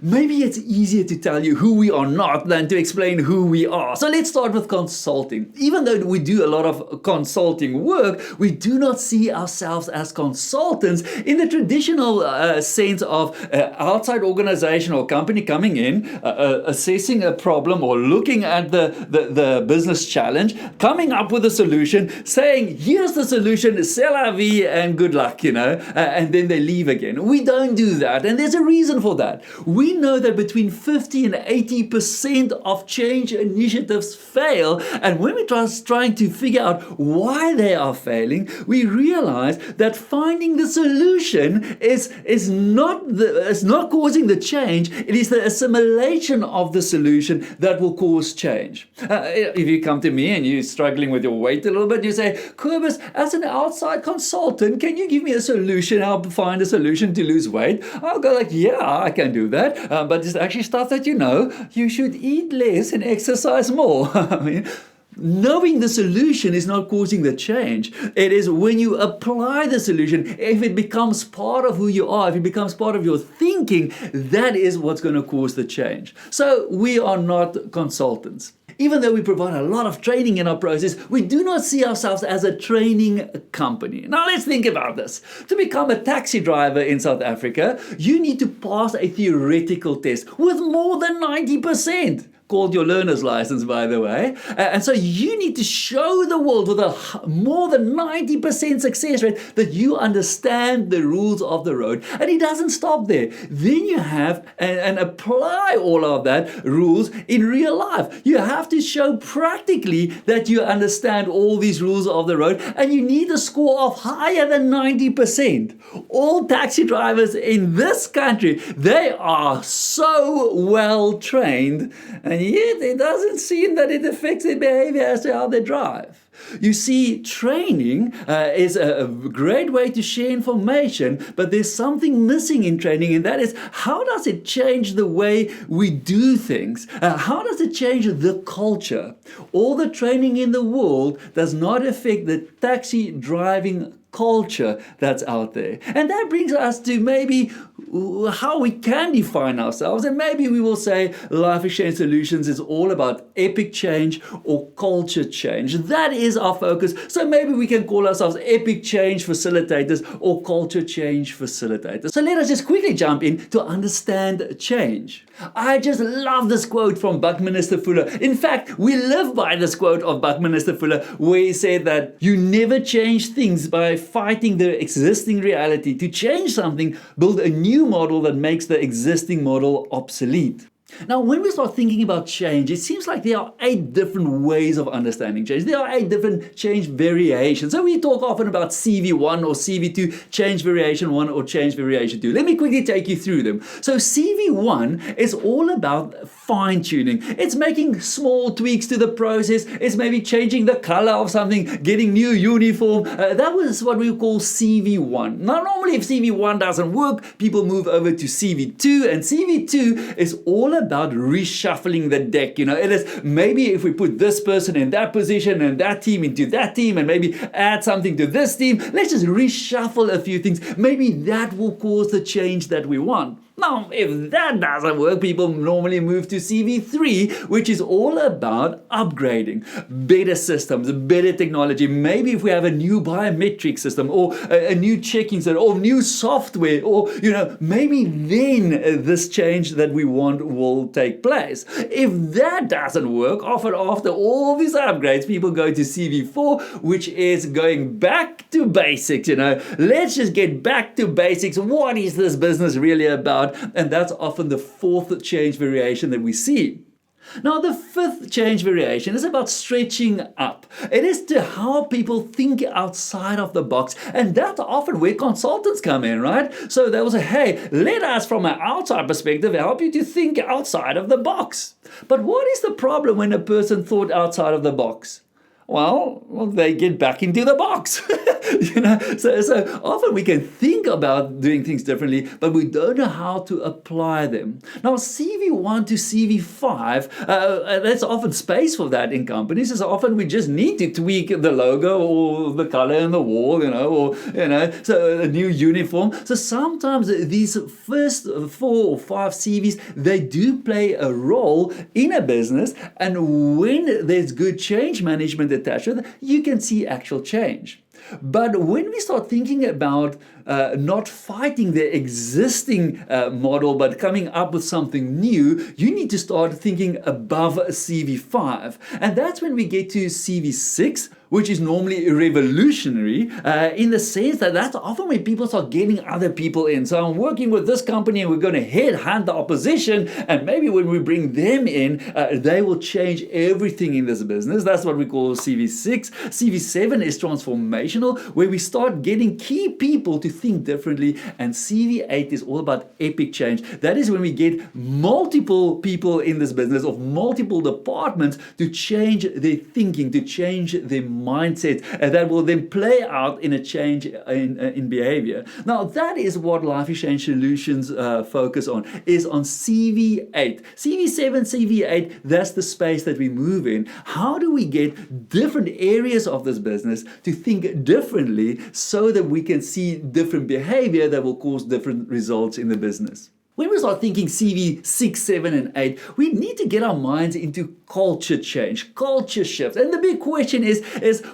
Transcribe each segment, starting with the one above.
Maybe it's easier to tell you who we are not than to explain who we are. So let's start with consulting. Even though we do a lot of consulting work, we do not see ourselves as consultants in the traditional sense of outside organization or company coming in, assessing a problem or looking at the business challenge, coming up with a solution, saying, here's the solution, c'est la vie, and good luck, and then they leave again. We don't do that, and there's a reason for that. We know that between 50 and 80% of change initiatives fail, and when we're trying to figure out why they are failing, we realize that finding the solution is not causing the change. It is the assimilation of the solution that will cause change. If you come to me and you're struggling with your weight a little bit, you say, Kobus, as an outside consultant, can you give me a solution, help find a solution to lose weight? I'll go like, yeah, I can do that. But it's actually stuff that you should eat less and exercise more. I mean, knowing the solution is not causing the change. It is when you apply the solution, if it becomes part of who you are, if it becomes part of your thinking, that is what's going to cause the change. So we are not consultants. Even though we provide a lot of training in our process, we do not see ourselves as a training company. Now let's think about this. To become a taxi driver in South Africa, you need to pass a theoretical test with more than 90%. Called your learner's license, by the way. And so you need to show the world with a more than 90% success rate that you understand the rules of the road. And it doesn't stop there. Then you have and apply all of that rules in real life. You have to show practically that you understand all these rules of the road, and you need a score of higher than 90%. All taxi drivers in this country, they are so well trained, and yet it doesn't seem that it affects their behavior as to how they drive. You see, training is a great way to share information, but there's something missing in training, and that is, how does it change the way we do things? How does it change the culture? All the training in the world does not affect the taxi driving culture that's out there. And that brings us to maybe how we can define ourselves. And maybe we will say Life Exchange Solutions is all about epic change or culture change. That is our focus. So maybe we can call ourselves epic change facilitators or culture change facilitators. So let us just quickly jump in to understand change. I just love this quote from Buckminster Fuller. In fact, we live by this quote of Buckminster Fuller, where he said that you never change things by fighting the existing reality. To change something, build a new model that makes the existing model obsolete. Now, when we start thinking about change, it seems like there are 8 different ways of understanding change. There are 8 different change variations. So we talk often about CV1 or CV2, change variation 1 or change variation 2. Let me quickly take you through them. So CV1 is all about fine-tuning. It's making small tweaks to the process. It's maybe changing the color of something, getting new uniform. That was what we call CV1. Now, normally if CV1 doesn't work, people move over to CV2, and CV2 is all about reshuffling the deck. It is maybe if we put this person in that position and that team into that team and maybe add something to this team, let's just reshuffle a few things. Maybe that will cause the change that we want. Now, if that doesn't work, people normally move to CV3, which is all about upgrading, better systems, better technology. Maybe if we have a new biometric system or a new checking system or new software, or, maybe then this change that we want will take place. If that doesn't work, often after all these upgrades, people go to CV4, which is going back to basics. Let's just get back to basics. What is this business really about? And that's often the 4th change variation that we see. Now, the 5th change variation is about stretching up. It is to how people think outside of the box, and that's often where consultants come in, right? So they will say, hey, let us from an outside perspective help you to think outside of the box. But what is the problem when a person thought outside of the box? Well, they get back into the box. So often we can think about doing things differently, but we don't know how to apply them. Now, CV1 to CV5, there's often space for that in companies. So often we just need to tweak the logo or the color in the wall, so a new uniform. So sometimes these first 4 or 5 CVs, they do play a role in a business, and when there's good change management attached with it, you can see actual change. But when we start thinking about not fighting the existing model but coming up with something new, you need to start thinking above CV5. And that's when we get to CV6, which is normally revolutionary in the sense that that's often when people start getting other people in. So I'm working with this company and we're going to headhunt the opposition, and maybe when we bring them in, they will change everything in this business. That's what we call CV6. CV7 is transformational, where we start getting key people to think differently, and CV8 is all about epic change. That is when we get multiple people in this business of multiple departments to change their thinking, to change their mindset, and that will then play out in a change in behavior. Now, that is what Life Exchange Solutions focus on, is on CV8. CV7, CV8, that's the space that we move in. How do we get different areas of this business to think differently so that we can see different behavior that will cause different results in the business? When we start thinking CV 6, 7, and 8, we need to get our minds into culture change, culture shift. And the big question is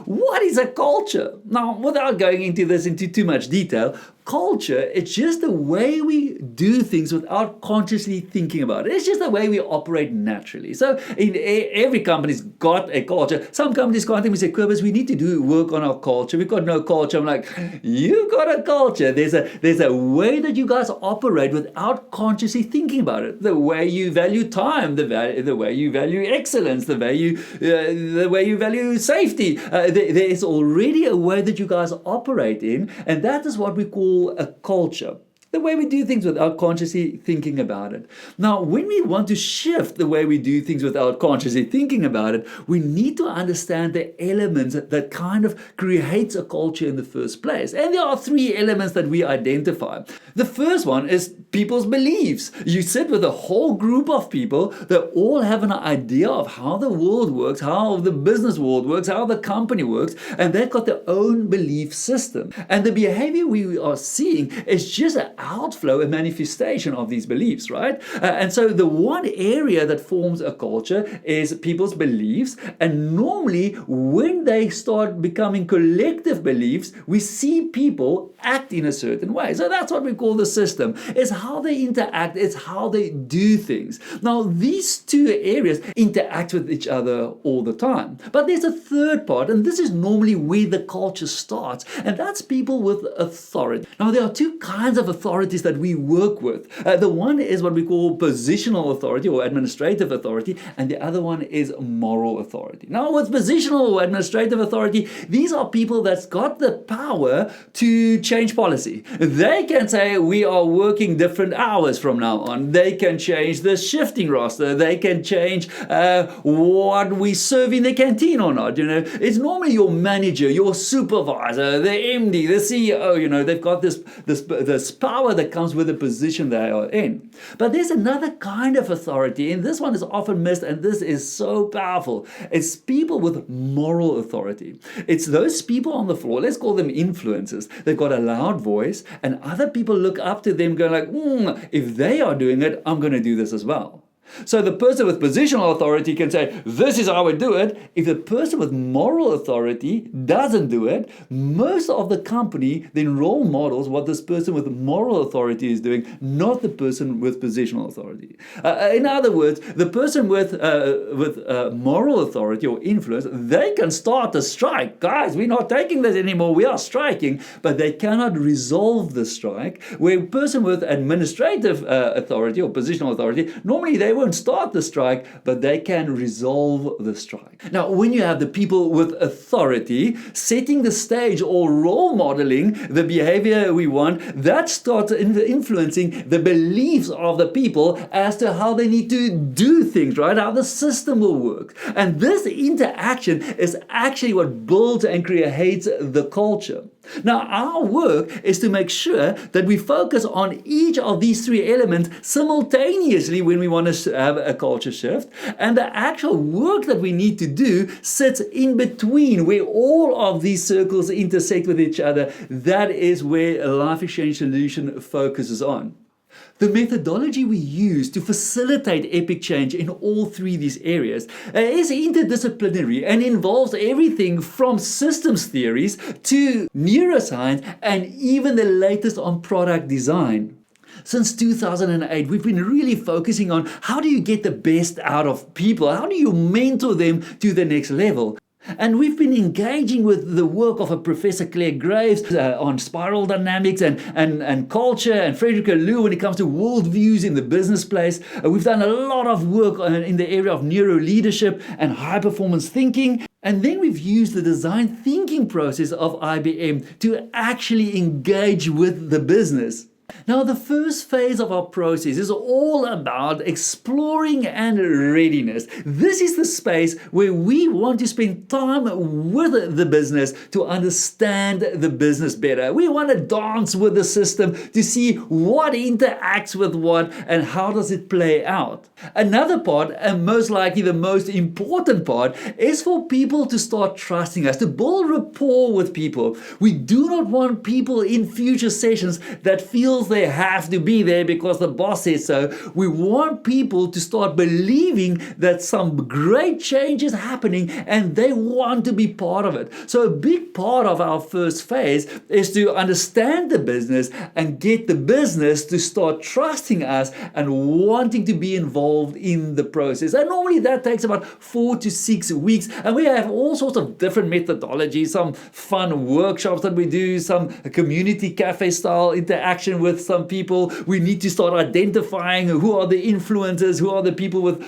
what is a culture? Now, without going into this into too much detail, culture, it's just the way we do things without consciously thinking about it. It's just the way we operate naturally. So every company's got a culture. Some companies contact me and say, Kobus, we need to do work on our culture. We've got no culture. I'm like, you've got a culture. There's a way that you guys operate without consciously thinking about it. The way you value time, the way you value excellence, the way you value safety. There's already a way that you guys operate in, and that is what we call a culture. The way we do things without consciously thinking about it. Now, when we want to shift the way we do things without consciously thinking about it, we need to understand the elements that kind of creates a culture in the first place. And there are 3 elements that we identify. The first one is people's beliefs. You sit with a whole group of people that all have an idea of how the world works, how the business world works, how the company works, and they've got their own belief system. And the behavior we are seeing is just an outflow, a manifestation of these beliefs, right? And so the one area that forms a culture is people's beliefs. And normally when they start becoming collective beliefs, we see people act in a certain way. So that's what we call the system. It's how they interact, it's how they do things. Now, these 2 areas interact with each other all the time. But there's a third part, and this is normally where the culture starts, and that's people with authority. Now, there are 2 kinds of authorities that we work with. The one is what we call positional authority or administrative authority, and the other one is moral authority. Now, with positional or administrative authority, these are people that's got the power to change policy. They can say, we are working different hours from now on. They can change the shifting roster. They can change what we serve in the canteen or not. It's normally your manager, your supervisor, the MD, the CEO. They've got this power that comes with the position they are in. But there's another kind of authority, and this one is often missed, and this is so powerful. It's people with moral authority. It's those people on the floor, let's call them influencers. They've got a loud voice, and other people look up to them going like, if they are doing it, I'm going to do this as well. So the person with positional authority can say, this is how I do it. If the person with moral authority doesn't do it, most of the company then role models what this person with moral authority is doing, not the person with positional authority. In other words, the person with moral authority or influence, they can start a strike. Guys, we're not taking this anymore. We are striking, but they cannot resolve the strike. Where a person with administrative authority or positional authority, normally they won't start the strike, but they can resolve the strike. Now, when you have the people with authority setting the stage or role modeling the behavior we want, that starts influencing the beliefs of the people as to how they need to do things, right? How the system will work. And this interaction is actually what builds and creates the culture. Now, our work is to make sure that we focus on each of these three elements simultaneously when we want to have a culture shift. And the actual work that we need to do sits in between, where all of these circles intersect with each other. That is where a Life Exchange solution focuses on. The methodology we use to facilitate epic change in all three of these areas is interdisciplinary and involves everything from systems theories to neuroscience and even the latest on product design. Since 2008, we've been really focusing on how do you get the best out of people? How do you mentor them to the next level? And we've been engaging with the work of a Professor Claire Graves on spiral dynamics and culture, and Frederica Liu when it comes to worldviews in the business place. We've done a lot of work in the area of neuro leadership and high performance thinking. And then we've used the design thinking process of IBM to actually engage with the business. Now, the first phase of our process is all about exploring and readiness. This is the space where we want to spend time with the business to understand the business better. We want to dance with the system to see what interacts with what and how does it play out. Another part, and most likely the most important part, is for people to start trusting us, to build rapport with people. We do not want people in future sessions that feel they have to be there because the boss says so. We want people to start believing that some great change is happening and they want to be part of it. So a big part of our first phase is to understand the business and get the business to start trusting us and wanting to be involved in the process. And normally that takes about 4 to 6 weeks. And we have all sorts of different methodologies, some fun workshops that we do, some community cafe style interaction with some people. We need to start identifying who are the influencers, who are the people with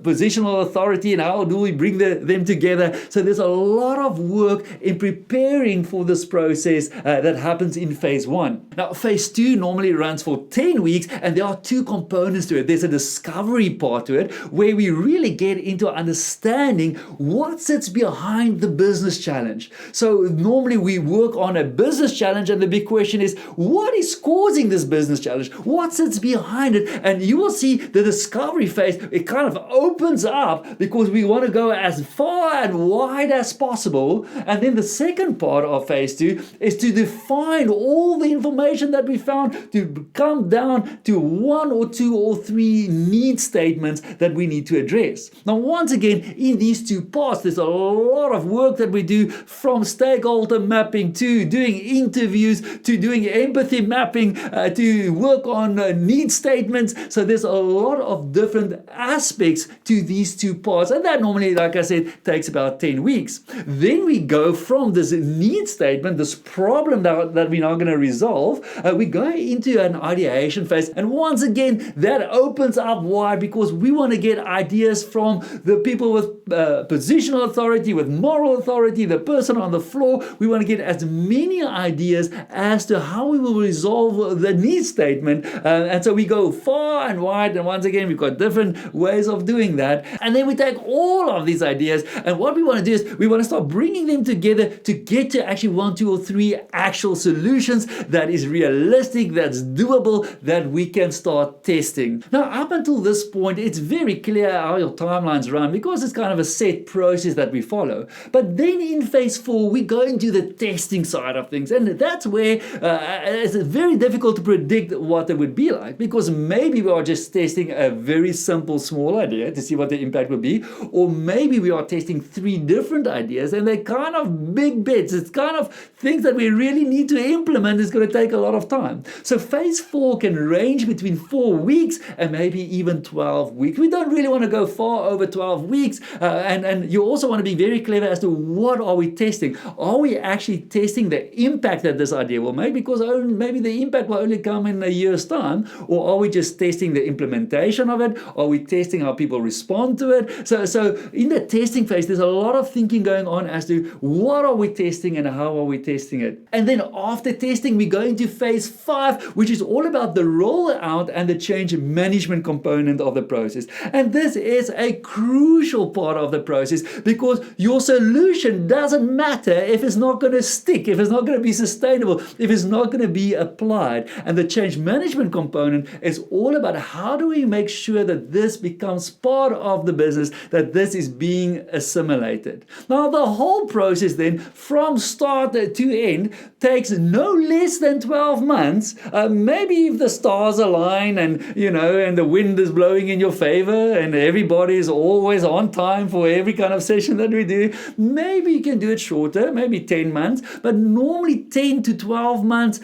positional authority, and how do we bring them together. So there's a lot of work in preparing for this process that happens in phase 1. Now, phase 2 normally runs for 10 weeks, and there are 2 components to it. There's a discovery part to it, where we really get into understanding what sits behind the business challenge. So normally we work on a business challenge, and the big question is, what is causing this business challenge? What sits behind it? And you will see the discovery phase, it kind of opens up because we want to go as far and wide as possible. And then the second part of phase 2 is to define all the information that we found to come down to 1 or 2 or 3 need statements that we need to address. Now, once again, in these 2 parts, there's a lot of work that we do, from stakeholder mapping to doing interviews to doing empathy mapping to work on need statements. So there's a lot of different aspects to these 2 parts, and that normally, like I said, takes about 10 weeks. Then we go from this need statement, this problem that we're now going to resolve, we go into an ideation phase, and once again that opens up wide because we want to get ideas from the people with positional authority, with moral authority, the person on the floor. We want to get as many ideas as to how we will resolve the need statement, and so we go far and wide, and once again we've got different ways of doing that. And then we take all of these ideas, and what we want to do is we want to start bringing them together to get to actually 1, 2 or 3 actual solutions that is realistic, that's doable, that we can start testing. Now, up until this point, it's very clear how your timelines run because it's kind of a set process that we follow. But then in phase 4, we go into the testing side of things, and that's where it's very difficult to predict what it would be like, because maybe we are just testing a very simple small idea to see what the impact would be, or maybe we are testing 3 different ideas and they're kind of big bets. It's kind of things that we really need to implement. It's going to take a lot of time. So phase 4 can range between 4 weeks and maybe even 12 weeks. We don't really want to go far over 12 weeks, and you also want to be very clever as to what are we testing. Are we actually testing the impact that this idea will make? Because maybe the impact will only come in a year's time? Or are we just testing the implementation of it? Are we testing how people respond to it? So in the testing phase, there's a lot of thinking going on as to what are we testing and how are we testing it. And then after testing, we go into phase 5, which is all about the rollout and the change management component of the process. And this is a crucial part of the process, because your solution doesn't matter if it's not going to stick, if it's not going to be sustainable, if it's not going to be applied. And the change management component is all about how do we make sure that this becomes part of the business, that this is being assimilated. Now, the whole process then, from start to end, takes no less than 12 months. Maybe if the stars align and, and the wind is blowing in your favor and everybody is always on time for every kind of session that we do, maybe you can do it shorter, maybe 10 months, but normally 10 to 12 months.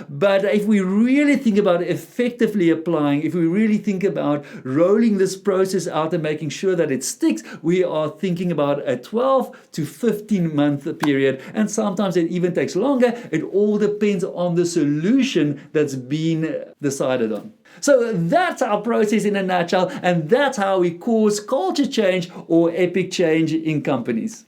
But if we really think about effectively applying, if we really think about rolling this process out and making sure that it sticks, we are thinking about a 12 to 15 month period. And sometimes it even takes longer. It all depends on the solution that's been decided on. So that's our process in a nutshell, and that's how we cause culture change or epic change in companies.